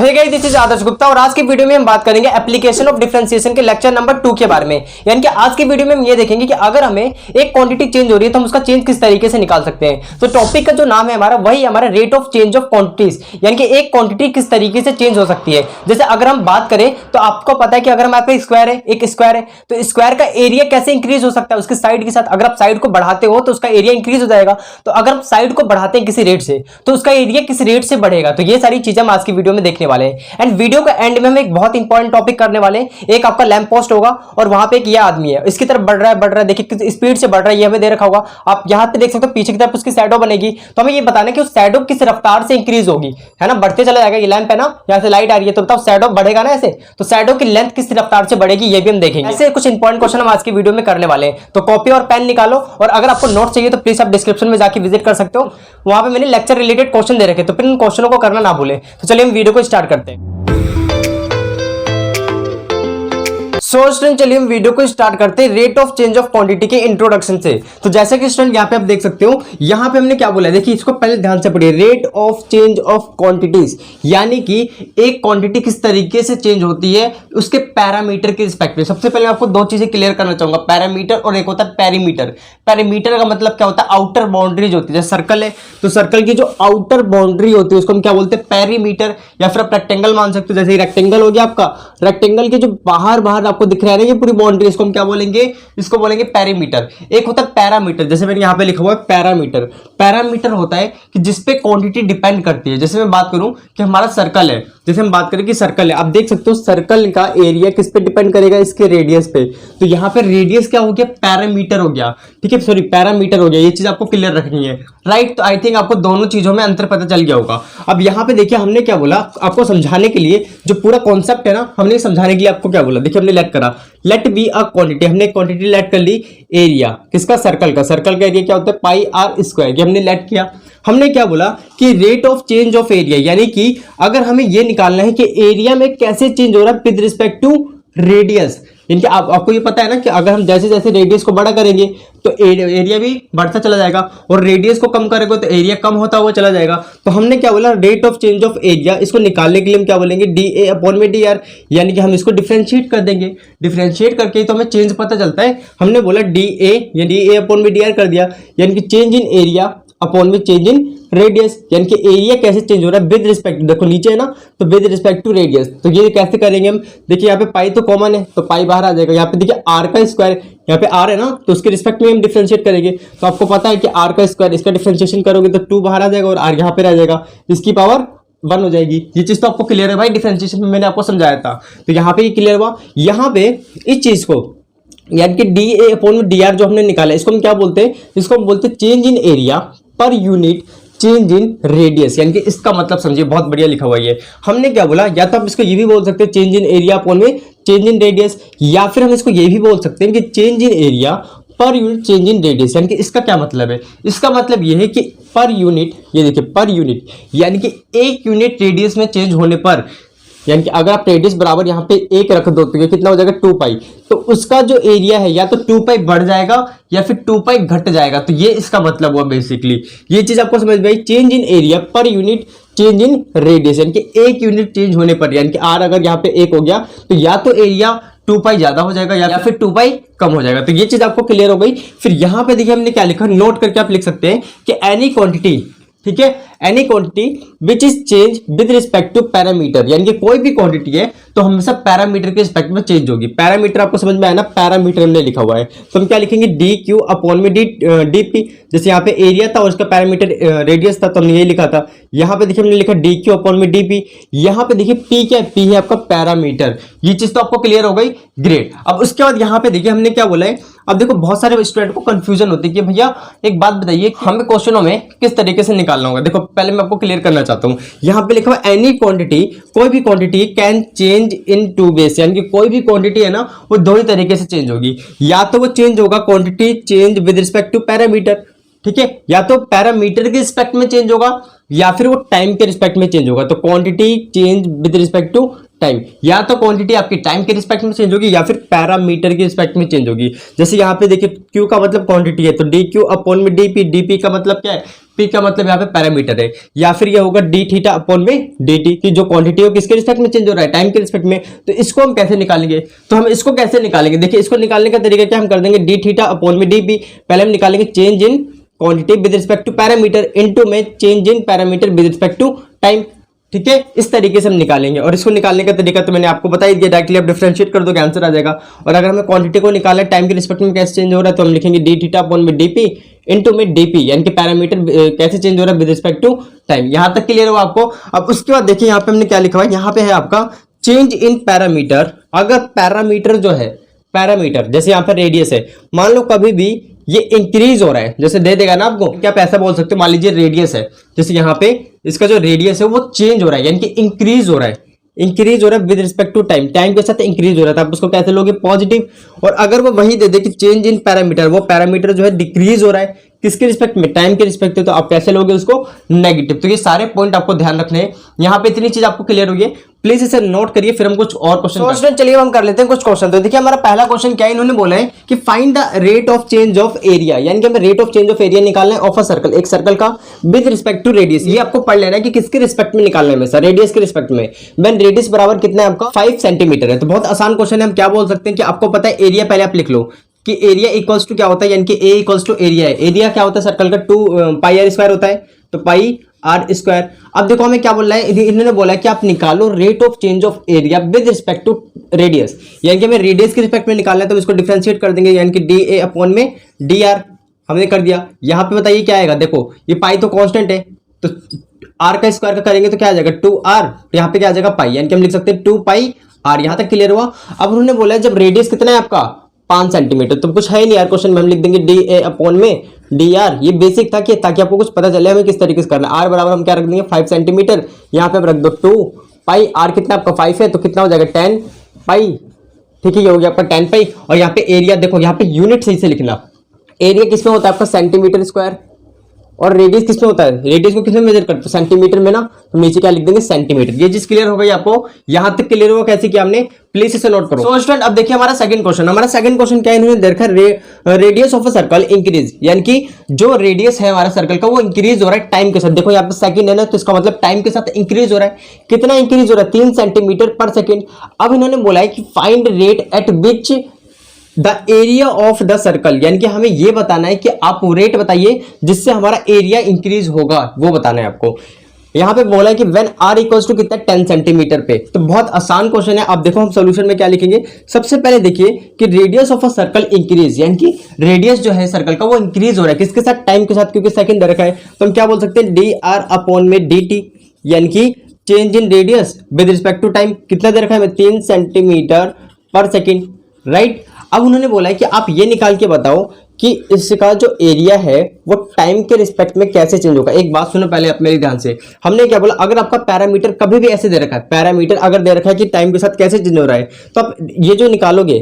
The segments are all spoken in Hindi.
हे गाइस, दिस इज आदर्श गुप्ता और आज की वीडियो में हम बात करेंगे एप्लीकेशन ऑफ डिफरेंशिएशन के लेक्चर नंबर 2 के बारे में। यानी कि आज की वीडियो में हम ये देखेंगे कि अगर हमें एक क्वांटिटी चेंज हो रही है तो हम उसका चेंज किस तरीके से निकाल सकते हैं। तो टॉपिक का जो नाम है हमारा वही हमारा rate of change of quantities, यानी कि एक क्वांटिटी किस तरीके से चेंज हो सकती है। जैसे अगर हम बात करें तो आपको पता है कि अगर हमारे पास स्क्वायर है, एक स्क्वायर है, तो स्क्वायर का एरिया कैसे इंक्रीज हो सकता है उसके साइड के साथ। अगर आप साइड को बढ़ाते हो तो उसका एरिया इंक्रीज हो जाएगा, तो अगर हम साइड को बढ़ाते हैं किसी रेट से तो उसका एरिया किस रेट से बढ़ेगा। तो ये सारी चीजें हम आज की वीडियो में देखने वाले हैं। एंड वीडियो का एंड में हम एक बहुत इंपॉर्टेंट टॉपिक करने वाले हैं। एक आपका लैंप पोस्ट होगा और वहां पे एक ये आदमी है, इसकी तरफ बढ़ रहा है, देखिए किस स्पीड से बढ़ रहा है, ये हमें दे रखा होगा। आप यहां पे देख सकते हो पीछे की तरफ उसकी शैडो बनेगी, तो हमें ये बताना है कि उस शैडो किस रफ्तार से इंक्रीज होगी, है ना। बढ़ते चला जाएगा, ये लैंप है ना, यहां से लाइट आ रही है तो बताओ शैडो बढ़ेगा ना ऐसे, तो शैडो की लेंथ किस रफ्तार से बढ़ेगी ये भी हम देखेंगे। ऐसे कुछ इंपॉर्टेंट क्वेश्चन हम आज की वीडियो में करने वाले हैं। तो कॉपी और पेन निकालो, और अगर आपको नोट चाहिए तो प्लीज आप डिस्क्रिप्शन में जाकर विजिट कर सकते हो, वहां पे मैंने लेक्चर रिलेटेड क्वेश्चन दे रखे, तो फिर इन क्वेश्चनों को करना ना भूलें। तो चलिए हम वीडियो को स्टार्ट करते हैं। स्टूडेंट चलिए हम वीडियो को स्टार्ट करते हैं rate of change of quantity के इंट्रोडक्शन से। तो जैसे कि स्टूडेंट यहाँ पे आप देख सकते हो, यहाँ पे हमने क्या बोला है, देखिए इसको पहले ध्यान से पढ़िए। Rate of change of quantities, यानी कि एक क्वांटिटी किस तरीके से चेंज होती है उसके पैरामीटर के रिस्पेक्ट में। सबसे पहले आपको दो चीजें क्लियर करना चाहूंगा, पैरामीटर और एक होता है पेरीमीटर। पैरीमीटर का मतलब क्या होता है, आउटर बाउंड्रीज होती है। जैसे सर्कल है तो सर्कल की जो आउटर बाउंड्री होती है उसको हम क्या बोलते हैं, पैरीमीटर। या फिर आप रेक्टेंगल मान सकते हो, जैसे रेक्टेंगल हो गया आपका, रेक्टेंगल के जो बाहर आपको दिख रहा है ये पूरी बाउंड्री, इसको हम क्या बोलेंगे, इसको बोलेंगे पैरीमीटर। एक होता है पैरामीटर, जैसे मैंने यहां पे लिखा हुआ है पैरामीटर। पैरामीटर होता है कि जिसपे क्वांटिटी डिपेंड करती है। जैसे मैं बात करूं कि हमारा सर्कल है, जैसे हम बात करें कि सर्कल है, आप देख सकते हो सर्कल का एरिया किस पे डिपेंड करेगा, इसके रेडियस पे। तो यहां पे रेडियस क्या हो गया, पैरामीटर हो गया, ठीक है, सॉरी पैरामीटर हो गया। ये चीज आपको क्लियर रखनी है, राइट। तो आई थिंक आपको दोनों चीजों में अंतर पता चल गया होगा। अब यहां पे देखिए हमने क्या बोला, आपको समझाने के लिए जो पूरा कॉन्सेप्ट है ना, हमने समझाने के लिए आपको क्या बोला, देखिए हमने लेट करा, लेट बी अ क्वांटिटी, हमने क्वांटिटी लेट कर ली, एरिया किसका, सर्कल का। सर्कल का एरिया क्या होता है, पाई आर स्क्वायर, ये हमने लेट किया। हमने क्या बोला कि rate of change of area, यानी कि अगर हमें ये निकालना है कि एरिया में कैसे चेंज हो रहा है विद रिस्पेक्ट टू रेडियस। यानी कि आपको ये पता है ना कि अगर हम जैसे जैसे रेडियस को बड़ा करेंगे तो एरिया भी बढ़ता चला जाएगा, और रेडियस को कम करेंगे तो एरिया कम होता हुआ चला जाएगा। तो हमने क्या बोला, rate of change of area, इसको निकालने के लिए हम क्या बोलेंगे, डी ए अपॉन में डी आर, यानी कि हम इसको डिफरेंशिएट कर देंगे। डिफरेंशिएट करके तो हमें चेंज पता चलता है। हमने बोला डी ए या डी ए अपॉन में डी आर कर दिया, यानी कि चेंज इन एरिया अपॉन में चेंज इन रेडियस, यानी कि एरिया कैसे चेंज हो रहा है विद रिस्पेक्ट, देखो नीचे है ना, तो विद रिस्पेक्ट टू रेडियस। तो ये कैसे करेंगे हम, देखिए यहाँ पे पाई तो कॉमन है तो पाई बाहर आ जाएगा। यहाँ पे देखिए आर का स्क्वायर, यहाँ पे आर है ना, तो उसके रिस्पेक्ट में हम डिफरेंशिएट करेंगे। तो आपको पता है कि आर का स्क्वायर, इसका डिफरेंशिएशन करोगे तो 2 बाहर आ जाएगा और आर यहाँ पे रह जाएगा, इसकी पावर 1 हो जाएगी। ये चीज तो आपको क्लियर है भाई, डिफरेंशिएशन में मैंने आपको समझाया था। तो यहाँ पे ये क्लियर हुआ। यहाँ पे इस चीज को यानी कि D A upon D R जो हमने निकाला, इसको हम क्या बोलते हैं, इसको हम बोलते हैं change in area per unit change in radius. यानी कि इसका मतलब समझिए, बहुत बढ़िया लिखा हुआ है। हमने क्या बोला, या तो आप इसको ये भी बोल सकते हैं चेंज इन एरिया अपॉन में चेंज इन रेडियस, या फिर हम इसको ये भी बोल सकते हैं कि change in area per unit change in radius. यानी कि इसका क्या मतलब है, इसका मतलब ये है कि पर यूनिट, ये देखिए पर यूनिट, यानी कि एक यूनिट रेडियस में चेंज होने पर, यानी कि अगर आप रेडियस बराबर यहाँ पे 1 रख दो तो ये कितना हो जाएगा 2 पाई, तो उसका जो एरिया है या तो 2 पाई बढ़ जाएगा या फिर 2 पाई घट जाएगा। तो ये इसका मतलब हुआ बेसिकली। ये चीज आपको समझ में आई, change in area per unit change in radius, यानी कि एक यूनिट चेंज होने पर, यानी कि आर अगर यहाँ पे 1 हो गया तो या तो एरिया 2 पाई ज्यादा हो जाएगा या फिर 2 पाई कम हो जाएगा। तो ये चीज आपको क्लियर हो गई। फिर यहाँ पे देखिए हमने क्या लिखा, नोट करके आप लिख सकते हैं कि एनी क्वांटिटी, ठीक है, any quantity which is change with respect to parameter, यानी कि कोई भी क्वांटिटी है तो हमेशा पैरामीटर के रिस्पेक्ट में चेंज होगी। पैरामीटर आपको समझ में आया ना, पैरामीटर हमने लिखा हुआ है, तो हम क्या लिखेंगे, डी क्यू अपॉन में डी पी। जैसे यहाँ पे एरिया था और उसका पैरामीटर रेडियस था तो हमने ये लिखा था। यहाँ पे देखिए हमने लिखा डी क्यू अपॉन में डी पी। यहाँ पे देखिए पी क्या है, पी है आपका पैरामीटर। ये चीज तो आपको क्लियर हो गई, ग्रेट। अब उसके बाद यहाँ पे देखिए हमने क्या बोला है, अब देखो बहुत सारे स्टूडेंट को कंफ्यूजन होती है कि भैया एक बात बताइए, हमें क्वेश्चनों में किस तरीके से निकालना होगा। देखो पहले मैं आपको क्लियर करना चाहता हूं, यहाँ पे लिखा हुआ एनी क्वांटिटी, कोई भी quantity can change in 2 ways, यानी कि कोई भी क्वांटिटी है ना वो 2 ही तरीके से चेंज होगी। या तो वो चेंज होगा quantity change with respect to parameter, ठीक है, या तो पैरामीटर के रिस्पेक्ट में चेंज होगा या फिर वो टाइम के रिस्पेक्ट में चेंज होगा। तो quantity change with respect to time, या तो क्वांटिटी आपकी टाइम के रिस्पेक्ट में चेंज होगी या फिर पैरामीटर के रिस्पेक्ट में चेंज होगी। जैसे यहाँ पे देखिए Q का मतलब क्वांटिटी है तो डी क्यू अपॉन में डी पी, डी पी का मतलब क्या है, P का मतलब यहाँ पे पैरामीटर है, या फिर ये होगा डी थीटा अपॉन में डी टी की जो क्वांटिटी है किसके रिस्पेक्ट में चेंज हो रहा है, टाइम के रिस्पेक्ट में। तो इसको हम कैसे निकालेंगे, तो हम इसको कैसे निकालेंगे, देखिए इसको निकालने का तरीका क्या हम कर देंगे, डी थीटा अपॉन में डी पी, पहले हम निकालेंगे change in quantity with respect to parameter into में change in parameter with respect to time. ठीक है, इस तरीके से हम निकालेंगे। और इसको निकालने का तरीका तो मैंने आपको बता ही दिया, डायरेक्टली आप डिफरेंशिएट कर दोगे आंसर आ जाएगा। और अगर हमें क्वांटिटी को निकालना है टाइम के रिस्पेक्ट में कैसे चेंज हो रहा है, तो हम लिखेंगे डी थीटा अपॉन में डीपी इनटू में डीपी, यानी कि पैरामीटर कैसे चेंज हो रहा है विद रिस्पेक्ट टू टाइम। यहां तक क्लियर हो आपको। अब उसके बाद देखिए यहाँ पे हमने क्या लिखा हुआ है, यहाँ पे है आपका चेंज इन पैरामीटर। अगर पैरामीटर जो है, पैरामीटर जैसे यहाँ पर रेडियस है, मान लो कभी भी ये इंक्रीज हो रहा है, जैसे दे देगा ना आपको, क्या आप ऐसा बोल सकते हो, मान लीजिए रेडियस है, जैसे यहाँ पे इसका जो रेडियस है वो चेंज हो रहा है, यानी कि इंक्रीज हो रहा है, इंक्रीज हो रहा है with respect to time, time के साथ इंक्रीज हो रहा था, आप उसको कैसे लोगे, पॉजिटिव। और अगर वो वही दे दे कि चेंज इन पैरामीटर, वो पैरामीटर जो है डिक्रीज हो रहा है किसके रिस्पेक्ट में, टाइम के रिस्पेक्ट में, तो आप कैसे लोगे उसको, नेगेटिव। तो ये सारे पॉइंट आपको ध्यान रखने हैं। यहाँ पे इतनी चीज आपको क्लियर होगी, प्लीज इसे नोट करिए, फिर हम कुछ और क्वेश्चन चलिए हम कर लेते हैं कुछ क्वेश्चन। तो देखिए हमारा पहला क्वेश्चन क्या है, इन्होंने बोला है कि find the rate of change of area, यानी कि हमें rate of change of area निकालना है ऑफ अ सर्कल, एक सर्कल का, विद रिस्पेक्ट टू रेडियस। ये आपको पढ़ लेना है कि किसके रिस्पेक्ट में निकालना है, हमेशा रेडियस के रिस्पेक्ट में। व्हेन रेडियस बराबर कितना है आपका 5 सेंटीमीटर है। तो बहुत आसान क्वेश्चन है, हम क्या बोल सकते हैं कि आपको पता है एरिया, पहले आप लिख लो कि एरिया इक्वल्स टू क्या होता है, यानी कि ए इक्वल्स टू एरिया है। एरिया क्या होता है सर्कल का, 2 पाई आर स्क्वायर होता है, तो पाई आर स्क्वायर। अब देखो हमें क्या बोल रहा है, इन्होंने बोला है कि आप निकालो rate of change of area with respect to radius, यानी कि हमें रेडियस के रिस्पेक्ट में निकालना है, तो इसको डिफरेंशिएट कर देंगे, यानी कि डी ए अपॉन में डी आर हमने कर दिया। यहाँ पे बताइए क्या आएगा, देखो ये पाई तो कांस्टेंट है, तो आर का स्क्वायर का करेंगे तो क्या आ जाएगा 2r, यहाँ पे क्या आ जाएगा पाई, यानी कि हम लिख सकते हैं 2 पाई आर। यहाँ तक क्लियर हुआ। अब उन्होंने बोला है जब रेडियस कितना है आपका 5 सेंटीमीटर, तो कुछ है ही नहीं यार क्वेश्चन में, हम लिख देंगे डी ए अपॉन में डी आर। ये बेसिक था कि ताकि आपको कुछ पता चले हमें किस तरीके से करना है। आर बराबर हम क्या रख देंगे 5 सेंटीमीटर, यहाँ पे आप रख दो 2 पाई, आर कितना आपका 5 है, तो कितना हो जाएगा 10 पाई। ठीक है, ये हो गया आपका 10 पाई। और यहाँ पे एरिया देखो, यहाँ पे यूनिट सही से लिखना, एरिया किसमें होता है आपका सेंटीमीटर स्क्वायर, और रेडियस किसमें होता है, रेडियस को किसमें मेजर करते हैं, सेंटीमीटर में ना, तो नीचे क्या लिख देंगे सेंटीमीटर। ये चीज क्लियर हो गई आपको, यहां तक क्लियर हुआ कैसे किया हमने, प्लीज इसे नोट करो। सो स्टूडेंट अब देखिए हमारा सेकंड क्वेश्चन, हमारा सेकंड क्वेश्चन क्या है, इन्होंने देखा radius of a circle increase, यानी कि जो रेडियस है हमारा सर्कल का वो इंक्रीज हो रहा है टाइम के साथ। देखो यहाँ पे सेकंड है ना, तो इसका मतलब टाइम के साथ इंक्रीज हो रहा है। कितना इंक्रीज हो रहा है 3 सेंटीमीटर पर सेकेंड। अब इन्होंने बोला है कि find rate at which the area of the circle, यानी कि हमें यह बताना है कि आप रेट बताइए जिससे हमारा एरिया इंक्रीज होगा, वो बताना है आपको। यहां पे बोला है कि व्हेन आर इक्वल्स टू कितना 10 सेंटीमीटर पे। तो बहुत आसान क्वेश्चन है। अब देखो हम सॉल्यूशन में क्या लिखेंगे, सबसे पहले देखिए कि radius of a circle increase, यानी कि रेडियस जो है सर्कल का वो इंक्रीज हो रहा है किसके साथ, टाइम के साथ, क्योंकि सेकंड दे रखा है। तो हम क्या बोल सकते हैं डी आर अपॉन में डी टी, यानी कि change in radius with respect to time. कितना दे रखा है 3 सेंटीमीटर पर सेकेंड, राइट। अब उन्होंने बोला है कि आप ये निकाल के बताओ कि इसका जो एरिया है वो टाइम के रिस्पेक्ट में कैसे चेंज होगा। एक बात सुनो पहले आप मेरे ध्यान से, हमने क्या बोला, अगर आपका पैरामीटर कभी भी ऐसे दे रखा है, पैरामीटर अगर दे रखा है कि टाइम के साथ कैसे चेंज हो रहा है, तो आप ये जो निकालोगे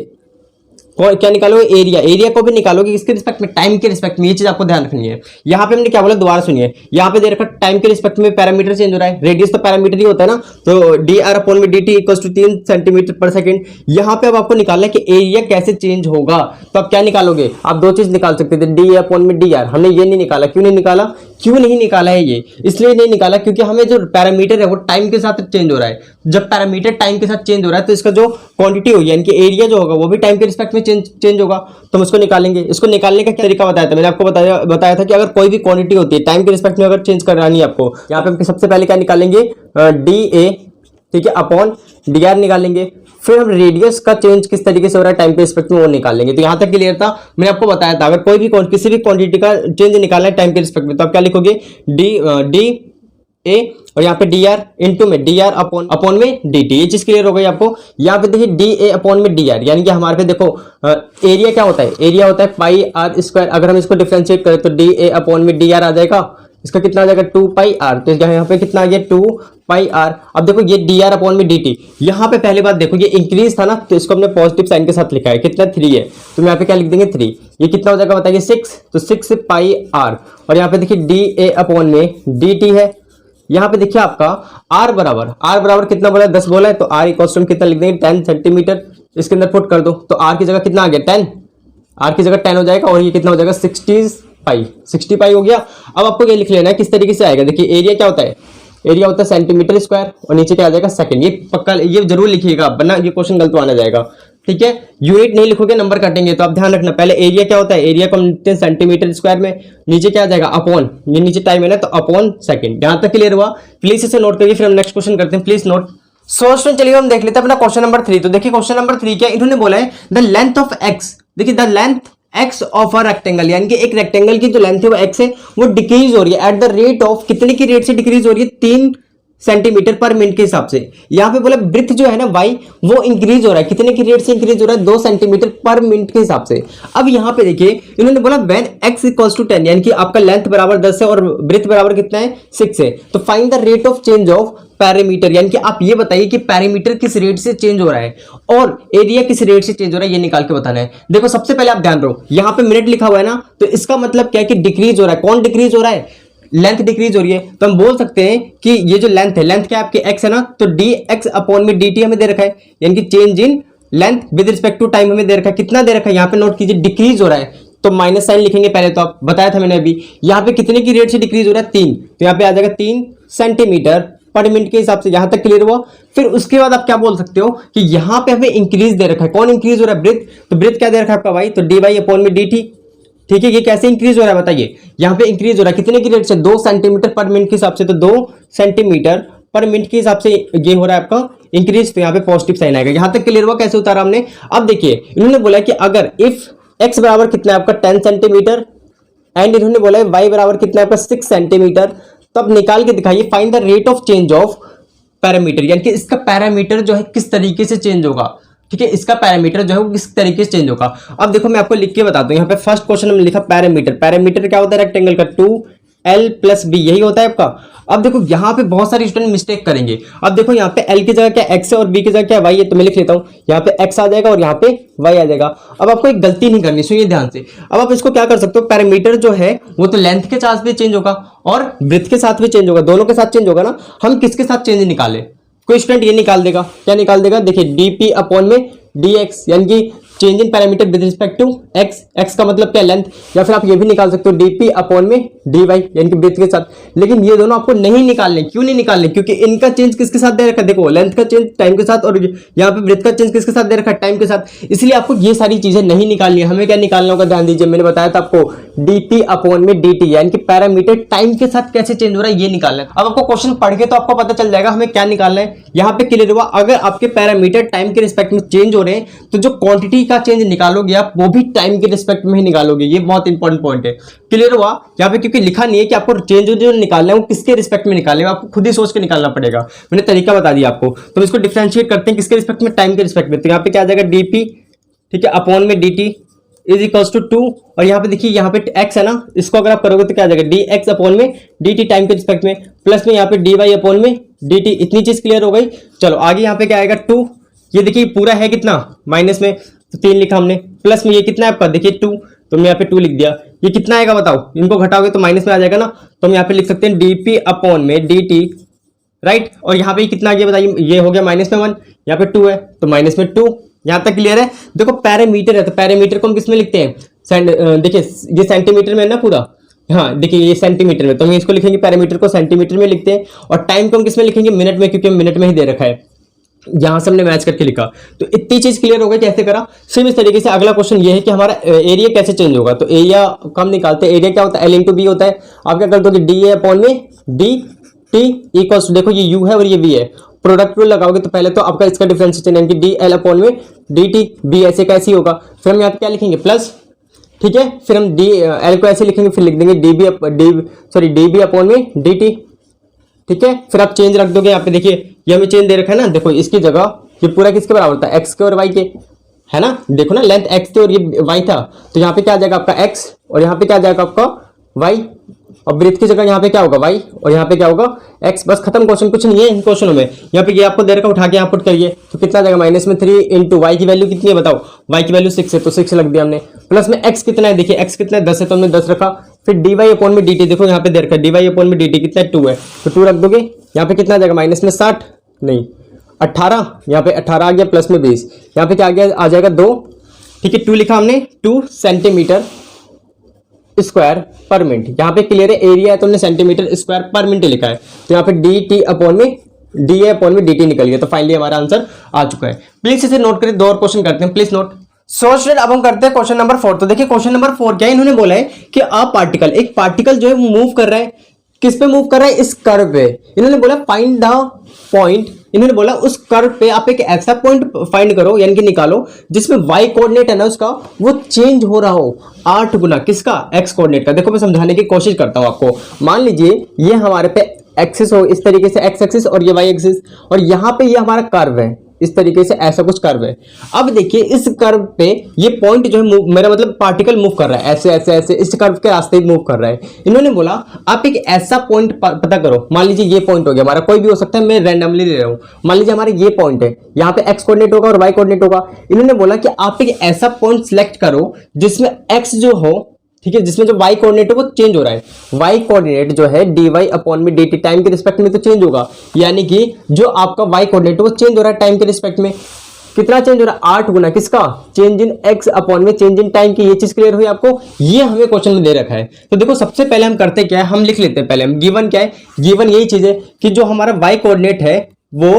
क्या निकालोगे, एरिया, एरिया को भी निकालोगे किसके रिस्पेक्ट में, टाइम के रिस्पेक्ट में। ये चीज आपको ध्यान रखनी है। यहाँ पे हमने क्या बोला, दोबारा सुनिए, यहाँ पे दे रखा टाइम के रिस्पेक्ट में पैरामीटर चेंज हो रहा है, रेडियस तो पैरामीटर ही होता है ना, तो डी आर अपॉन में d t equals to 3 centimetre per second. यहाँ पे अब आपको निकालना है कि एरिया कैसे चेंज होगा। तो आप क्या निकालोगे, आप दो चीज निकाल सकते थे, डी अपॉन में डी आर। हमने ये नहीं निकाला, क्यों नहीं निकाला, क्यों नहीं निकाला है ये, इसलिए नहीं निकाला क्योंकि हमें जो पैरामीटर है वो टाइम के साथ चेंज हो रहा है। जब पैरामीटर टाइम के साथ चेंज हो रहा है तो इसका जो क्वांटिटी होगी, यानी कि एरिया जो होगा वो भी टाइम के रिस्पेक्ट में चेंज होगा। तो हम इसको निकालेंगे। इसको निकालने का क्या तरीका बताया था, मैंने आपको बताया था कि अगर कोई भी क्वांटिटी होती है टाइम के रिस्पेक्ट में अगर चेंज करानी है आपको, यहाँ पे हम सबसे पहले क्या निकालेंगे, डी ए, ठीक है, अपॉन डी आर निकालेंगे। फिर हम रेडियस का चेंज किस तरीके से हो रहा है टाइम के रिस्पेक्ट में वो निकालेंगे। तो यहां तक क्लियर था, मैंने आपको बताया था अगर कोई भी किसी भी क्वांटिटी का चेंज निकालना है टाइम के रिस्पेक्ट में, तो आप क्या लिखोगे, डी ए और यहाँ पे डी आर इंटू में डी आर अपॉन में डी टी। ये चीज क्लियर हो गई आपको। यहाँ पे देखिए डी ए अपॉन में डी आर, यानी कि हमारे पे देखो एरिया क्या होता है, एरिया होता है पाई आर स्क्वायर। अगर हम इसको डिफरेंशिएट करें तो डी ए अपॉन में डी आर आ जाएगा, इसका कितना आ जाएगा 2 पाई आर। तो यहाँ पे कितना आ गया 2 पाई आर। अब देखो ये डी आर अपॉन में डी टी, यहाँ पे पहली बात देखो ये इंक्रीज था ना, तो इसको हमने पॉजिटिव साइन के साथ लिखा है, कितना 3 है, तो यहाँ पे क्या लिख देंगे 3। ये कितना हो जाएगा बताइए 6, तो 6 पाई आर। और यहाँ पे देखिए डी ए अपॉन में डी टी है। यहाँ पे देखिए आपका आर बराबर कितना बोला है 10 बोला है, तो आर इक्वल कितना लिख देंगे 10 सेंटीमीटर। इसके अंदर पुट कर दो, तो आर की जगह कितना आ गया 10, आर की जगह 10 हो जाएगा, और ये कितना हो जाएगा 60 पाई हो गया। अब आपको ये लिख लेना है किस तरीके से आएगा। देखिए एरिया क्या होता है, एरिया होता है सेंटीमीटर स्क्वायर, और नीचे क्या आ जाएगा सेकंड। ये पक्का, ये जरूर लिखिएगा वरना ये क्वेश्चन गलत आना जाएगा, ठीक है। यूनिट नहीं लिखोगे नंबर काटेंगे, तो आप ध्यान रखना। पहले एरिया क्या होता है, एरिया को हम लिखते हैं सेंटीमीटर स्क्वायर में, नीचे क्या आ जाएगा अपॉन, ये नीचे टाइम है ना, तो अपॉन सेकंड। यहां तक क्लियर हुआ, प्लीज इसे नोट करिए, फिर हम नेक्स्ट क्वेश्चन करते हैं, प्लीज नोट। सो स्टूडेंट चलिए हम देख लेते हैं अपना क्वेश्चन नंबर 3। तो देखिए क्वेश्चन नंबर 3 क्या इन्होंने बोला है, द लेंथ ऑफ एक्स, देखिए the length x of a rectangle, यानी कि एक रेक्टेंगल की जो लेंथ है वो एक्स है, वो डिक्रीज हो रही है एट द रेट ऑफ, कितने की रेट से डिक्रीज हो रही है 3 सेंटीमीटर पर मिनट के हिसाब से। यहाँ पे बोला ब्रिथ जो है ना वाई, वो इंक्रीज हो रहा है, कितने की रेट से इंक्रीज हो रहा है 2 सेंटीमीटर पर मिनट के हिसाब से। अब यहाँ पे देखिए इन्होंने बोला व्हेन x इक्वल्स टू 10, यानी कि आपका लेंथ बराबर 10 है और ब्रिथ बराबर कितना है 6 है, तो find the rate of change of parameter, यानी कि आप ये बताइए कि पैरामीटर किस रेट से चेंज हो रहा है और एरिया किस रेट से चेंज हो रहा है, ये निकाल के बताना है। देखो सबसे पहले आप ध्यान रहो, यहाँ पे मिनट लिखा हुआ है ना, तो इसका मतलब क्या है कि डिक्रीज हो रहा है। कौन डिक्रीज हो रहा है, लेंथ डिक्रीज हो रही है, तो हम बोल सकते हैं कि ये जो लेंथ है, लेंथ क्या आपके x है ना, तो डी एक्स अपॉन में डी टी हमें दे रखा है, यानी कि change in length with respect to time हमें दे रखा है। कितना दे रखा है यहाँ पे नोट कीजिए, डिक्रीज हो रहा है, तो माइनस साइन लिखेंगे पहले, तो आप बताया था मैंने अभी। यहाँ पे कितने की रेट से डिक्रीज हो रहा है 3, तो यहाँ पे आ जाएगा 3 सेंटीमीटर पर मिनट के हिसाब से। यहां तक क्लियर हुआ। फिर उसके बाद आप क्या बोल सकते हो कि यहाँ पे हमें इंक्रीज दे रखा है, कौन इंक्रीज हो रहा है ब्रिथ, तो ब्रिथ क्या दे रखा है आपका वाई, तो डी वाई अपॉन में डी टी, ठीक है। ये कैसे इंक्रीज हो रहा है बताइए, यहाँ पे इंक्रीज हो रहा है कितने की रेट से 2 सेंटीमीटर पर मिनट के हिसाब से, तो 2 सेंटीमीटर पर मिनट के हिसाब से ये हो रहा है आपका इंक्रीज, तो यहाँ पे पॉजिटिव साइन आएगा। यहां तक क्लियर हुआ कैसे उतारा हमने। अब देखिए इन्होंने बोला कि अगर इफ एक्स बराबर कितना है आपका 10 सेंटीमीटर एंड इन्होंने बोला है वाई बराबर कितना है आपका 6 सेंटीमीटर, तब निकाल के दिखाइए find the rate of change of parameter, यानी कि इसका पैरामीटर जो है किस तरीके से चेंज होगा, ठीक है। इसका पैरामीटर जो है वो किस तरीके से चेंज होगा। अब देखो मैं आपको लिख के बताता हूँ, यहाँ पे फर्स्ट क्वेश्चन में लिखा पैरामीटर, पैरामीटर क्या होता है रेक्टेंगल का 2l + b, यही होता है आपका। अब देखो यहाँ पे बहुत सारे स्टूडेंट मिस्टेक करेंगे। अब देखो यहाँ पे l की जगह क्या x है और b की जगह क्या y है, तो मैं लिख लेता हूँ, यहाँ पे x आ जाएगा और यहाँ पे y आ जाएगा। अब आपको एक गलती नहीं करनी, सुनिए ध्यान से। अब आप इसको क्या कर सकते हो, पैरामीटर जो है वो तो लेंथ के साथ भी चेंज होगा और ब्रेथ के साथ भी चेंज होगा, दोनों के साथ चेंज होगा ना। हम किसके साथ चेंज निकाले, कोई स्टूडेंट ये निकाल देगा, क्या निकाल देगा, देखिए dp अपॉन में dx, यानी कि change in parameter with respect to x, x का मतलब क्या लेंथ, या फिर आप ये भी निकाल सकते हो dp अपॉन में dy, यानी कि ब्रेथ के साथ। लेकिन ये दोनों आपको नहीं निकालने, क्यों नहीं निकालने, क्योंकि इनका चेंज किसके साथ दे रखा है, देखो लेंथ का चेंज टाइम के साथ, और यहाँ पे ब्रेथ का चेंज किसके साथ दे रखा है, टाइम के साथ। इसलिए आपको ये सारी चीजें नहीं निकालनी है। हमें क्या निकालना होगा, ध्यान दीजिए, मैंने बताया था आपको dp अपॉन में dt, यानी कि पैरामीटर टाइम के साथ कैसे चेंज हो रहा है ये निकालना है। अब आपको क्वेश्चन पढ़ के तो आपको पता चल जाएगा हमें क्या निकालना है। यहाँ पे क्लियर हुआ, अगर आपके पैरामीटर टाइम के रिस्पेक्ट में चेंज हो रहे हैं तो जो क्वांटिटी का चेंज निकालोगे आप वो भी टाइम के रिस्पेक्ट में ही निकालोगे। ये बहुत इंपॉर्टेंट पॉइंट है। क्लियर हुआ। यहाँ पे क्योंकि लिखा नहीं है कि आपको चेंज जो निकालना है वो किसके रिस्पेक्ट में निकालना है, आपको खुद ही सोच के निकालना पड़ेगा। मैंने तरीका बता दिया आपको। तो इसको डिफरेंशिएट करते हैं किसके रिस्पेक्ट में, टाइम के रिस्पेक्ट में। तो यहाँ पे क्या आ जाएगा dp, ठीक है, अपॉन में dt इज इक्वल्स टू 2, और यहाँ पे देखिए यहाँ पे x है ना, इसको अगर आप करोगे तो क्या आ जाएगा dx अपॉन में dt टाइम के रिस्पेक्ट में, प्लस में यहाँ पे dy अपॉन में dt। इतनी चीज क्लियर हो गई। चलो आगे यहाँ पे क्या आएगा 2, ये देखिए पूरा है कितना माइनस में, तो 3 लिखा हमने, प्लस में ये कितना है आपका देखिए 2, तो मैं यहाँ पे 2 लिख दिया। ये कितना आएगा बताओ, इनको घटाओगे तो माइनस में आ जाएगा ना, तो हम यहाँ पे लिख सकते हैं dp अपॉन में dt, राइट। और यहाँ पे कितना आ गया बताइए, ये हो गया माइनस में 1, यहाँ पे 2 है तो माइनस में 2। यहाँ तक क्लियर है। देखो पैरामीटर है तो पैरामीटर को हम किस में लिखते हैं, देखिए ये सेंटीमीटर में है ना पूरा, हाँ देखिए ये सेंटीमीटर में, तो हम इसको लिखेंगे पैरामीटर को सेंटीमीटर में लिखते हैं, और टाइम को हम किस में लिखेंगे, मिनट में, क्योंकि मिनट में ही दे रखा है। यहां से हमने मैच करके लिखा, तो इतनी चीज क्लियर हो गई कैसे करा। सेम इस तरीके से अगला क्वेश्चन ये है कि हमारा एरिया कैसे चेंज होगा। तो एरिया कम निकालते हैं। एरिया क्या होता है, एल इंटू बी होता है। आप क्या कर दोगे, डी ए अपॉन में डी टी इक्वल्स, देखो ये यू है और ये बी है, प्रोडक्ट रूल लगाओगे तो पहले तो आपका इसका डिफरेंशिएशन यानी कि डी एल अपॉन में डी टी, बी ऐसे कैसी होगा, फिर हम यहाँ पे क्या लिखेंगे प्लस, ठीक है, फिर हम डी एल को ऐसे लिखेंगे, फिर लिख देंगे डी बी अपॉन में डी टी, ठीक है। फिर आप चेंज रख दोगे यहाँ पे, देखिए ये हमें चेंज दे रखा है ना, देखो इसकी जगह ये पूरा किसके बराबर था, एक्स के और वाई के, है ना, देखो ना लेंथ एक्स थी और ये वाई था, तो यहाँ पे क्या आ जाएगा आपका एक्स और यहाँ पे क्या आ जाएगा आपका वाई, और ब्रीथ की जगह यहाँ पे क्या होगा y और यहाँ पे क्या होगा x। बस खत्म क्वेश्चन, कुछ नहीं है इन क्वेश्चनों में। यहाँ पे ये आपको दे रखा, उठा के यहाँ पुट करिए तो कितना आ जाएगा माइनस में 3 इंटू वाई की वैल्यू कितनी है बताओ, y की वैल्यू 6 है तो 6 लग दिया हमने, प्लस में x कितना है, देखिए x कितना है 10 है तो हमने 10 रखा। फिर डी वाई अपॉन में डी टी, देखो यहाँ पे दे रखा है डी वाई अपॉन में डी टी कितना है 2 है तो 2 रख दोगे। यहाँ पे कितना आ जाएगा माइनस में 60 नहीं 18, यहाँ पे 18 आ गया प्लस में 20, यहाँ पे क्या आ गया आ जाएगा 2, ठीक है 2 लिखा हमने 2 सेंटीमीटर स्क्वायर पर मिनट। यहाँ पे क्लियर है एरिया है तो हमने सेंटीमीटर स्क्वायर पर मिनट लिखा है तो यहाँ पे डी टी अपॉन में डी ए अपॉन में डी टी निकल गया। तो फाइनली हमारा आंसर आ चुका है। प्लीज इसे नोट करें, 2 और क्वेश्चन करते हैं, प्लीज नोट। सो स्टूडेंट अब हम करते हैं क्वेश्चन नंबर 4। तो देखिए क्वेश्चन नंबर 4 क्या है, इन्होंने बोला है कि पार्टिकल, एक पार्टिकल जो है मूव कर रहा है, किस पे मूव कर रहा है, इस कर्व पे। इन्होंने बोला फाइंड द पॉइंट, इन्होंने बोला उस कर्व पे आप एक ऐसा पॉइंट फाइंड करो यानी कि निकालो जिसमें y कोऑर्डिनेट है ना उसका वो चेंज हो रहा हो 8 गुना किसका, x कोऑर्डिनेट का। देखो मैं समझाने की कोशिश करता हूं आपको। मान लीजिए ये हमारे पे एक्सिस हो इस तरीके से, x एक्सिस और ये y एक्सिस, और यहाँ पे ये हमारा कर्व है इस तरीके से, ऐसा कुछ कर्व है। अब देखिए इस कर्व पे ये पॉइंट जो है मेरा मतलब पार्टिकल मूव कर रहा है ऐसे ऐसे ऐसे इस कर्व के रास्ते मूव कर रहा है। इन्होंने बोला आप एक ऐसा पॉइंट पता करो, मान लीजिए ये पॉइंट हो गया हमारा, कोई भी हो सकता है, मैं रैंडमली ले रहा हूं। मान लीजिए हमारा ये पॉइंट है, यहाँ पे x कोऑर्डिनेट होगा और y कोऑर्डिनेट होगा। इन्होंने बोला कि आप एक ऐसा पॉइंट सिलेक्ट करो जिसमें x जो हो, ठीक है, जिसमें जो y कोऑर्डिनेट है वो चेंज हो रहा है। y कोऑर्डिनेट जो है dy अपॉन में dt टाइम के रिस्पेक्ट में तो चेंज होगा, यानी कि जो आपका y कोऑर्डिनेट है वो चेंज हो रहा है टाइम के रिस्पेक्ट में। कितना चेंज हो रहा है, 8 गुना किसका, चेंज इन x अपॉन में चेंज इन टाइम की। ये चीज क्लियर हुई आपको, ये हमें क्वेश्चन में दे रखा है। तो देखो सबसे पहले हम करते क्या है, हम लिख लेते हैं पहले हम गिवन क्या है, गिवन यही चीज है कि जो हमारा y कोऑर्डिनेट है वो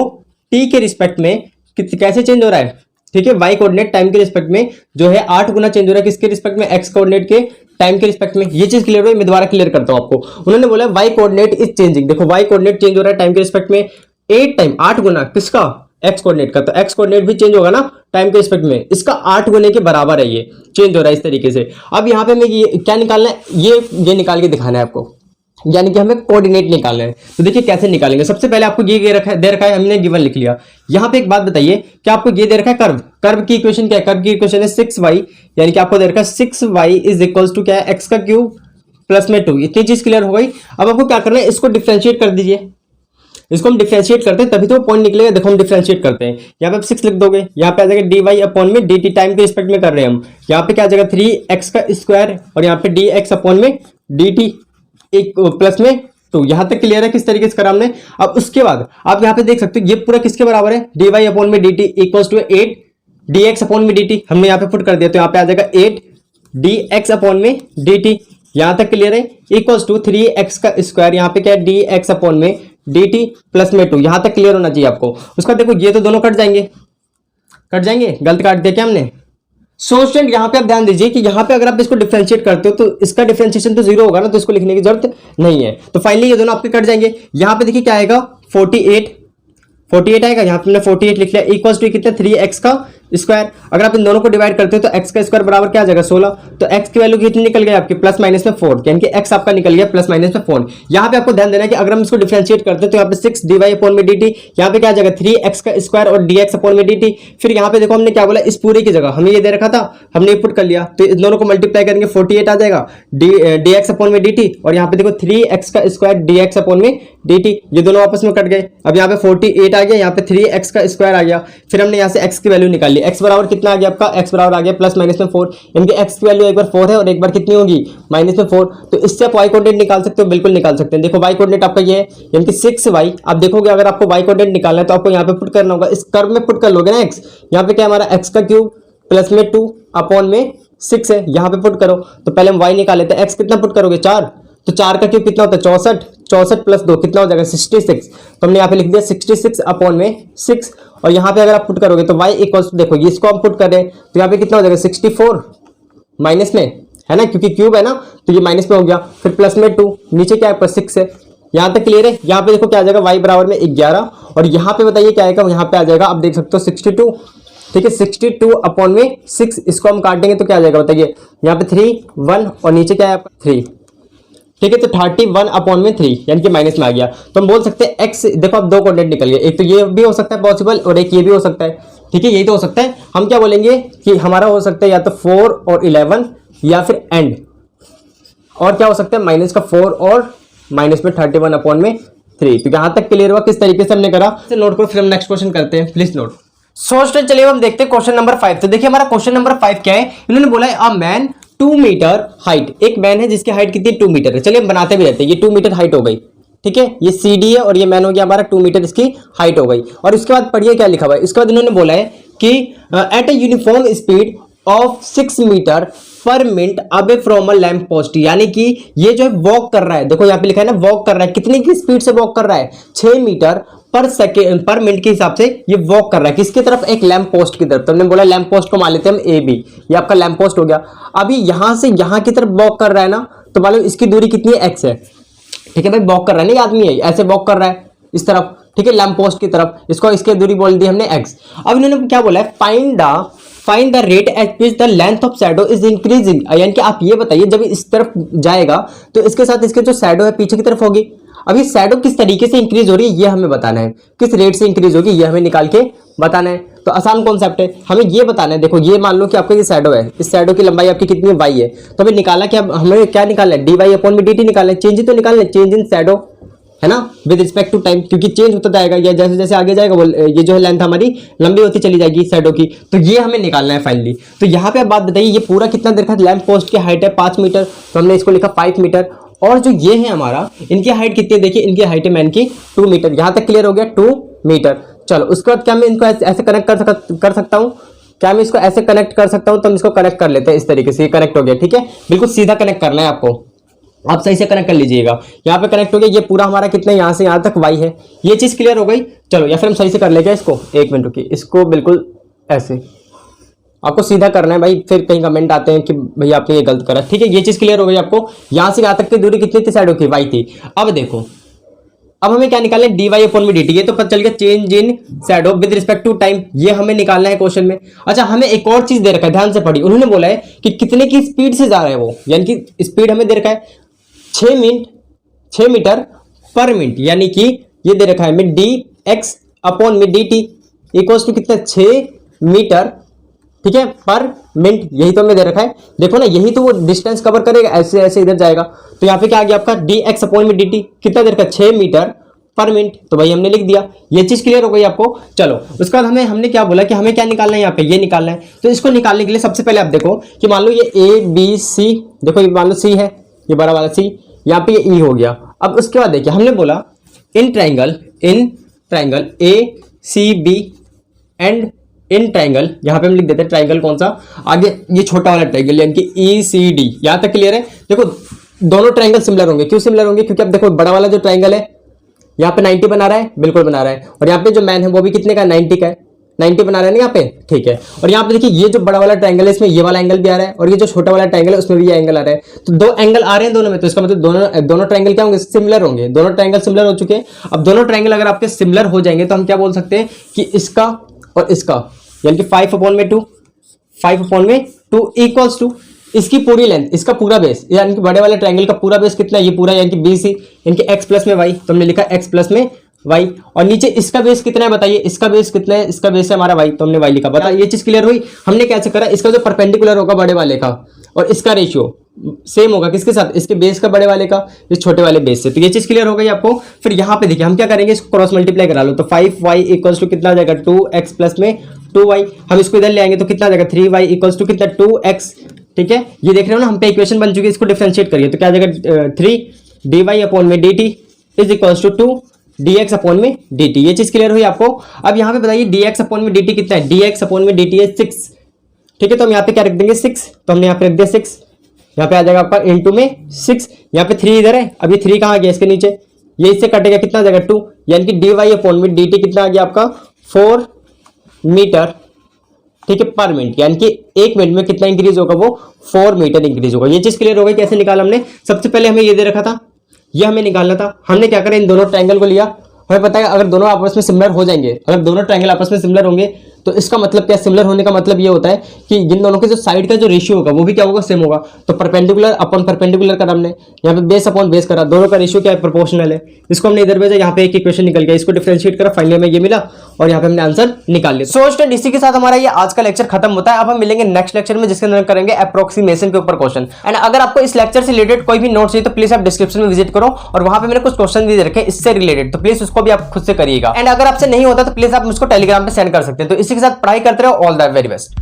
t के रिस्पेक्ट में कैसे चेंज हो रहा है, ठीक है, y कोऑर्डिनेट टाइम के रिस्पेक्ट में जो है 8 गुना चेंज हो रहा है किसके रिस्पेक्ट में, x कोऑर्डिनेट के टाइम के रिस्पेक्ट में। ये चीज क्लियर हुई, मैं दोबारा क्लियर करता हूं आपको। उन्होंने बोला y कोऑर्डिनेट इज चेंजिंग, देखो y कोऑर्डिनेट चेंज हो रहा है टाइम के रिस्पेक्ट में 8 टाइम, 8 गुना किसका, x कोऑर्डिनेट का, तो x कोऑर्डिनेट भी चेंज होगा ना टाइम के रिस्पेक्ट में, इसका 8 गुने के बराबर है, ये चेंज हो रहा है इस तरीके से। अब यहाँ पे हमें ये क्या निकालना है, ये निकाल के दिखाना है आपको, यानी कि हमें कोऑर्डिनेट निकालना है। तो देखिए कैसे निकालेंगे, सबसे पहले आपको ये दे रखा है, हमने गिवन लिख लिया। यहाँ पे एक बात बताइए कि आपको ये दे रखा है कर्व, कर्व की इक्वेशन क्या है, कर्व की इक्वेशन है 6y, यानी कि आपको दे रखा है 6y इज इक्वल्स टू क्या है, x का क्यूब प्लस में 2। इतनी चीज क्लियर हो गई। अब आपको क्या करना है, इसको डिफरेंशिएट कर दीजिए, इसको हम डिफरेंशिएट करते हैं तभी तो पॉइंट निकलेगा। देखो हम डिफरेंशिएट करते हैं, यहाँ पे आप 6 लिख दोगे, यहाँ पे आ जाएगा dy अपॉन में dt टाइम के रिस्पेक्ट में कर रहे हैं हम, यहाँ पे क्या आ जाएगा 3x का स्क्वायर और यहाँ पे dx अपॉन में dt एक प्लस में 2। यहां तक क्लियर है किस तरीके से करा हमने। अब उसके बाद आप यहाँ पे देख सकते हो ये पूरा किसके बराबर है, dy अपॉन में dt इक्वल्स टू 8 dx अपॉन में dt, हमने यहाँ पे पुट कर दिया तो यहाँ पे आ जाएगा 8 dx अपॉन में dt। यहां तक क्लियर है, इक्वल्स टू 3x का स्क्वायर, यहाँ पे क्या है dx अपॉन में dt प्लस में 2। यहां तक क्लियर होना चाहिए आपको। उसका देखो ये तो दोनों कट जाएंगे, गलत काट दिया क्या हमने। सो स्टूडेंट यहाँ पे आप ध्यान दीजिए कि यहाँ पे अगर आप इसको डिफरेंशिएट करते हो तो इसका डिफरेंशिएशन तो 0 होगा ना, तो इसको लिखने की जरूरत नहीं है। तो फाइनली ये दोनों आपके कट जाएंगे। यहाँ पे देखिए क्या आएगा 48 आएगा, यहाँ पे हमने 48 लिख लिया, इक्वल्स टू कितना 3x का स्क्वायर। अगर आप इन दोनों को डिवाइड करते हो तो x का स्क्वायर बराबर क्या आ जाएगा 16। तो x की वैल्यू कितनी निकल गई आपकी, प्लस माइनस में 4, यानी कि x आपका निकल गया प्लस माइनस में 4। यहाँ पे आपको ध्यान देना है कि अगर हम इसको डिफरेंशिएट करते हैं तो यहाँ पे 6 dy अपॉन में dt, यहाँ पे क्या आ जाएगा 3x का स्क्वायर और dx अपॉन में dt। फिर यहाँ पे देखो हमने क्या बोला, इस पूरे की जगह हमें ये दे रखा था, हमने पुट कर लिया, तो इन दोनों को मल्टीप्लाई करेंगे 48 आ जाएगा dx अपॉन में dt, और यहाँ पे देखो 3x का स्क्वायर dx अपॉन में dt, ये दोनों आपस में कट गए। अब यहाँ पे 48 आ गया, यहाँ पे 3x का स्क्वायर आ गया। फिर हमने यहाँ से x की वैल्यू निकाल ली, x बराबर कितना आ गया आपका, x बराबर आ गया प्लस माइनस में 4, यानी कि x की वैल्यू एक बार 4 है और एक बार कितनी होगी माइनस में 4। तो इससे आप y कोऑर्डिनेट निकाल सकते हो, बिल्कुल निकाल सकते हैं। देखो y कोऑर्डिनेट आपका ये है, यानी कि 6y। आप देखोगे अगर आपको y कोऑर्डिनेट निकालना है तो आपको यहाँ पे पुट करना होगा, इस कर्व में पुट कर लोगे ना x, यहाँ पे क्या हमारा x का क्यूब प्लस में 2 अपॉन में 6 है, यहाँ पे पुट करो। तो पहले हम y निकाल लेते हैं, x कितना पुट करोगे 4, तो 4 का क्यूब कितना होता है 64, 64 प्लस 2 कितना हो जाएगा 66। तो हमने यहाँ पे लिख दिया 66 अपॉन में 6, और यहाँ पे अगर आप पुट करोगे तो y इक्वल्स, देखो ये इसको हम पुट कर रहे हैं तो यहाँ पे कितना हो जाएगा 64 माइनस में है ना, क्योंकि क्यूब है ना तो ये माइनस में हो गया, फिर प्लस में 2, नीचे क्या है 6 है। यहाँ तक क्लियर है। यहाँ पे देखो क्या आ जाएगा y बराबर में 11, और यहाँ पे बताइए क्या आएगा, यहाँ पे आ जाएगा आप देख सकते हो 62, ठीक है 62 अपॉन में 6, इसको हम काटेंगे तो क्या आ जाएगा बताइए, यहाँ पे 3 1 और नीचे क्या है 3, ठीक है, तो 31 अपॉन में 3, यानी कि माइनस में आ गया। तो हम बोल सकते हैं x, देखो अब 2 कोऑर्डिनेट निकल गए, एक तो ये भी हो सकता है पॉसिबल और एक ये भी हो सकता है, ठीक है, यही तो हो सकता है। हम क्या बोलेंगे कि हमारा हो सकता है या तो 4 और 11 या फिर एंड, और क्या हो सकता है माइनस का 4 और माइनस में 31 अपॉन में 3। तो यहाँ तक क्लियर हुआ किस तरीके से हमने करा, नोट करो, फिर हम नेक्स्ट क्वेश्चन करते हैं, प्लीज नोट। सो स्टूडेंट चलिए हम देखते हैं क्वेश्चन नंबर 5। तो देखिए हमारा क्वेश्चन नंबर 5 क्या है, इन्होंने बोला है अ मैन 2 मीटर हाइट, एक मैन है जिसकी हाइट कितनी 2 मीटर है। चलिए हम बनाते भी रहते हैं, ये 2 मीटर हाइट हो गई, ठीक है, ये सी डी है और ये मैन हो गया हमारा 2 मीटर इसकी हाइट हो गई। और उसके बाद पढ़िए क्या लिखा हुआ है, इसके बाद इन्होंने बोला है कि at a uniform speed of 6 metre per minute away from a lamp post, यानी कि ये जो है वॉक कर रहा है, देखो यहाँ पे लिखा है ना वॉक कर रहा है, कितने की स्पीड से वॉक कर रहा है 6 मीटर पर सेकेंड पर मिनट के हिसाब से ये वॉक कर रहा है किसकी तरफ, एक लैंप पोस्ट की तरफ। तो हमने बोला लैंप पोस्ट को मान लेते हैं हम ए बी, ये आपका लैंप पोस्ट हो गया। अभी यहां से यहां की तरफ वॉक कर रहा है ना, तो मान लो इसकी दूरी कितनी है, एक्स है, ठीक है भाई, वॉक कर रहा है ना, ये आदमी है ऐसे वॉक कर रहा है इस तरफ, ठीक है, लैंप पोस्ट की तरफ, इसको इसकी दूरी बोल दी हमने एक्स। अब इन्होंने क्या बोला है, find the rate at which the length of shadow is increasing, यानी कि आप ये बताइए जब इस तरफ जाएगा तो इसके साथ इसके जो शैडो है पीछे की तरफ होगी। अब ये शैडो किस तरीके से इंक्रीज हो रही है ये हमें बताना है, किस रेट से इंक्रीज होगी ये हमें निकाल के बताना है। तो आसान कॉन्सेप्ट है, हमें ये बताना है, देखो ये मान लो कि आपका ये शैडो है, इस शैडो की लंबाई आपकी कितनी वाई है, तो हमें निकाला क्या, हमें क्या निकालना है, डी वाई अपॉन में डी टी निकालना है, चेंज ही तो निकालना है, चेंज इन शैडो है ना विद रिस्पेक्ट टू टाइम, क्योंकि चेंज होता जाएगा या जैसे जैसे आगे जाएगा वो ये जो है लेंथ हमारी लंबी होती चली जाएगी शैडो की, तो ये हमें निकालना है फाइनली। तो यहाँ पे आप बात बताइए ये पूरा कितना देखा, लैंप पोस्ट की हाइट है 5 मीटर, तो हमने इसको लिखा 5 मीटर, और जो ये है हमारा इनकी हाइट कितनी है, देखिए इनकी हाइट है मैन की 2 मीटर, यहाँ तक क्लियर हो गया 2 मीटर। चलो उसके बाद क्या मैं इनको ऐसे कनेक्ट कर सकता हूँ, क्या मैं इसको ऐसे कनेक्ट कर सकता हूँ, तो हम इसको कनेक्ट कर लेते हैं इस तरीके से, ये कनेक्ट हो गया, ठीक है, बिल्कुल सीधा कनेक्ट करना है आपको, आप सही से कनेक्ट कर लीजिएगा। यहाँ पे कनेक्ट हो गया, ये पूरा हमारा कितना है, यहाँ से यहाँ तक वाई है, ये चीज क्लियर हो गई। चलो या फिर हम सही से कर लेंगे इसको, एक मिनट रुकिए, इसको बिल्कुल ऐसे आपको सीधा करना है भाई, फिर कहीं कमेंट आते हैं कि भैया आपने ये गलत करा, ठीक है, ये चीज क्लियर हो गई आपको। यहाँ से यहाँ तक की दूरी कितनी थी, साइडों की वाई थी। अब देखो अब हमें क्या निकालना है, डी वाई अपॉन में डी टी, ये तो पता चल गया change in shadow with respect to time, ये हमें निकालना है क्वेश्चन में। अच्छा हमें एक और चीज दे रखा है, ध्यान से पढ़िए, उन्होंने बोला है कि कितने की स्पीड से जा रहा है वो, यानी कि स्पीड हमें दे रखा है 6 मीटर पर मिनट, यानी कि ये दे रखा है हमें डी एक्स अपॉन में डी टी इक्वल्स टू कितना 6 मीटर, ठीक है, पर मिनट, यही तो हमें दे रखा है। देखो ना यही तो वो डिस्टेंस कवर करेगा, ऐसे ऐसे इधर जाएगा, तो यहाँ पे क्या आ गया आपका डी एक्स अपॉन में डी टी, कितना दे रखा है 6 मीटर पर मिनट, तो भाई हमने लिख दिया, ये चीज क्लियर हो गई आपको। चलो उसके बाद हमने क्या बोला कि हमें क्या निकालना है, यहाँ पे ये निकालना है। तो इसको निकालने के लिए सबसे पहले आप देखो कि मान लो ये ए बी सी, देखो ये मान लो सी है, ये बड़ा वाला सी, यहाँ पे ये ई हो गया। अब उसके बाद देखिए हमने बोला in triangle A C B and in triangle, यहाँ पे हम लिख देते हैं ट्राइंगल कौन सा, आगे ये छोटा वाला ट्राइंगल यानी कि ई सी डी, यहाँ तक क्लियर है। देखो दोनों ट्राइंगल सिमिलर होंगे, क्यों सिमिलर होंगे, क्योंकि अब देखो बड़ा वाला जो ट्राइंगल है यहाँ पे 90 बना रहा है, बिल्कुल बना रहा है, और यहाँ पे जो मैन है वो भी कितने का 90 का है, 90 बना रहा है ना यहाँ पे, ठीक है। और यहाँ पे देखिए ये जो बड़ा वाला ट्राइंगल है इसमें ये वाला एंगल भी आ रहा है, और ये जो छोटा वाला ट्राइंगल है उसमें भी ये एंगल आ रहा है, तो दो एंगल आ रहे हैं दोनों में, तो इसका मतलब दोनों ट्राइंगल क्या होंगे, सिमिलर होंगे, दोनों ट्राइंगल सिमिलर हो चुके हैं। अब दोनों ट्राइंगल अगर आपके सिमिलर हो जाएंगे तो हम क्या बोल सकते हैं कि इसका और इसका, यानी कि 5/2 इक्वल्स टू इसकी पूरी लेंथ, इसका पूरा बेस, यानी कि बड़े वाले ट्राइंगल का पूरा बेस कितना है, ये पूरा, यानी कि बी सी, यानी कि एक्स प्लस में वाई, तो हमने लिखा एक्स प्लस में वाई, और नीचे इसका बेस कितना है बताइए, इसका बेस कितना है, इसका बेस है हमारा वाई, तो हमने वाई लिखा। बता ये चीज क्लियर हुई। हमने कैसे करा, इसका जो परपेंडिकुलर होगा बड़े वाले का और इसका रेशियो सेम होगा किसके साथ, इसके बेस का बड़े वाले का इस छोटे वाले बेस से, तो ये चीज क्लियर हो गई आपको। फिर यहाँ पे देखिए हम क्या करेंगे, इसको क्रॉस मल्टीप्लाई करा लो, तो 5y इक्वल्स टू कितना आ जाएगा 2x प्लस में 2y, हम इसको इधर ले आएंगे तो कितना आ जाएगा 3y इक्वल्स टू कितना 2x, ठीक है। ये देख रहे हो ना हम पे इक्वेशन बन चुकी है, इसको डिफरेंशिएट करिए तो क्या आ जाएगा 3 dy अपॉन में dt is equals to 2 dx अपॉन में dt, ये चीज क्लियर हुई आपको। अब यहाँ पे बताइए dx अपॉन में dt कितना है, dx अपॉन में dt है 6, ठीक है, तो हम यहाँ पे क्या रख देंगे 6, तो हमने यहाँ पे रख दिया 6, यहाँ पे आ जाएगा आपका इंटू में 6, यहाँ पे 3 इधर है, अब ये 3 कहाँ आ गया इसके नीचे, ये इससे कटेगा कितना आ जाएगा 2, यानी कि dy अपॉन में dt कितना आ गया आपका 4 मीटर, ठीक है, पर मिनट, यानी कि 1 मिनट में कितना इंक्रीज होगा वो 4 मीटर इंक्रीज होगा। ये चीज क्लियर हो गई। कैसे निकाला हमने, सबसे पहले हमें ये दे रखा था, ये हमें निकालना था, हमने क्या करा इन दोनों ट्रायंगल को लिया, हमें पता है अगर दोनों आपस में सिमिलर हो जाएंगे, अगर दोनों ट्रायंगल आपस में सिमिलर होंगे तो इसका मतलब क्या, सिमिलर होने का मतलब ये होता है कि इन दोनों के जो साइड का जो रेशियो होगा वो भी क्या होगा, सेम होगा। तो परपेंडिकुलर अपॉन परपेंडिकुलर करा हमने, यहाँ पे बेस अपॉन बेस करा, दोनों का रेशियो क्या है, प्रोपोर्शनल है। इसको हमने इधर भेजा, यहाँ पे एक इक्वेशन निकल गया, इसको डिफरेंशिएट करा, फाइनली में ये मिला और यहाँ पे हमने आंसर निकाल लिया। सो स्टूडेंट इसी के साथ हमारा ये आज का लेक्चर खत्म होता है। अब हम मिलेंगे नेक्स्ट लेक्चर में, जिसके अंदर करेंगे अप्रोक्सीमेशन के ऊपर क्वेश्चन। एंड अगर आपको इस लेक्चर से रिलेटेड कोई भी नोट्स चाहिए तो प्लीज आप डिस्क्रिप्शन में विजिट करो, और वहां पे मैंने कुछ क्वेश्चन भी दे रखे हैं इससे रिलेटेड, तो प्लीज उसको भी आप खुद से करिएगा। एंड अगर आपसे नहीं होता तो प्लीज आप मुझको टेलीग्राम पे सेंड कर सकते हैं। तो इसी के साथ पढ़ाई करते रहो। All the very best.